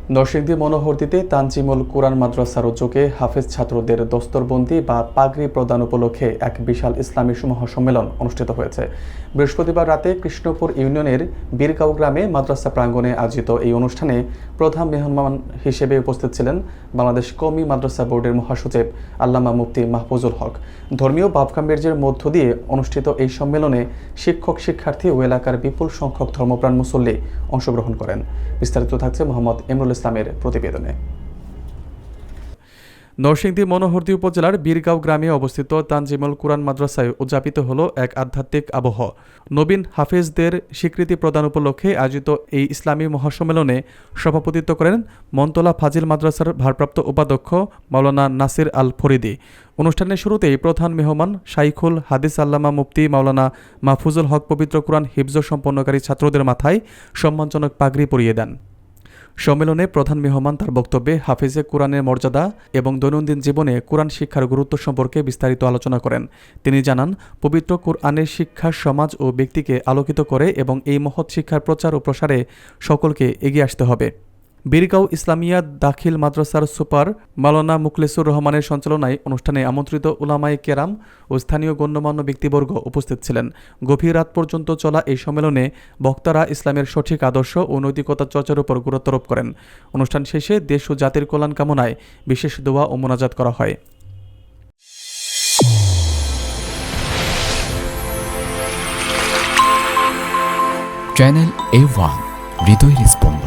নরসিংদী মনোহরদীতে তানজিমুল কুরআন মাদ্রাসার উদ্যোগে হাফেজ ছাত্রদের দস্তরবন্দি বা পাগড়ি প্রদান উপলক্ষে এক বিশাল ইসলামী মহাসম্মেলন অনুষ্ঠিত হয়েছে। বৃহস্পতিবার রাতে কৃষ্ণপুর ইউনিয়নের বীরগাঁও গ্রামে মাদ্রাসা প্রাঙ্গণে আয়োজিত এই অনুষ্ঠানে প্রধান মেহমান হিসেবে উপস্থিত ছিলেন বাংলাদেশ কওমি মাদ্রাসা বোর্ডের মহাসচিব আল্লামা মুফতি মাহফুজুল হক। ধর্মীয় ভাবগাম্ভীর্যের মধ্য দিয়ে অনুষ্ঠিত এই সম্মেলনে শিক্ষক, শিক্ষার্থী ও এলাকার বিপুল সংখ্যক ধর্মপ্রাণ মুসল্লি অংশগ্রহণ করেন। বিস্তারিত থাকছে মোহাম্মদ ইমরুল ইসলামের প্রতিবেদনে। নরসিংদী মনোহরদী উপজেলার বীরগাঁও গ্রামে অবস্থিত তানজিমুল কুরআন মাদ্রাসায় উদযাপিত হল এক আধ্যাত্মিক আবহ। নবীন হাফেজদের স্বীকৃতি প্রদান উপলক্ষে আয়োজিত এই ইসলামী মহাসম্মেলনে সভাপতিত্ব করেন মনতলা ফাজিল মাদ্রাসার ভারপ্রাপ্ত উপাধ্যক্ষ মাওলানা নাসির আল ফরিদি। অনুষ্ঠানের শুরুতেই প্রধান মেহমান শাইখুল হাদিস আল্লামা মুফতি মাওলানা মাহফুজুল হক পবিত্র কুরআন হিফজ সম্পন্নকারী ছাত্রদের মাথায় সম্মানজনক পাগড়ি পরিয়ে দেন। সম্মেলনে প্রধান মেহমান তার বক্তব্যে হাফেজে কুরআনের মর্যাদা এবং দৈনন্দিন জীবনে কুরআন শিক্ষার গুরুত্ব সম্পর্কে বিস্তারিত আলোচনা করেন। তিনি জানান, পবিত্র কুরআনের শিক্ষা সমাজ ও ব্যক্তিকে আলোকিত করে এবং এই মহৎ শিক্ষার প্রচার ও প্রসারে সকলকে এগিয়ে আসতে হবে। বীরগাঁও ইসলামিয়া দাখিল মাদ্রাসার সুপার মাওলানা মুখলেসুর রহমানের সঞ্চালনায় অনুষ্ঠানে আমন্ত্রিত উলামায়ে কেরাম ও স্থানীয় গণ্যমান্য ব্যক্তিবর্গ উপস্থিত ছিলেন। গভীর রাত পর্যন্ত চলা এই সম্মেলনে বক্তারা ইসলামের সঠিক আদর্শ ও নৈতিকতা চর্চার উপর গুরুত্বারোপ করেন। অনুষ্ঠান শেষে দেশ ও জাতির কল্যাণ কামনায় বিশেষ দোয়া ও মোনাজাত করা হয়। চ্যানেল A1 হৃদয়ের স্পন্দন।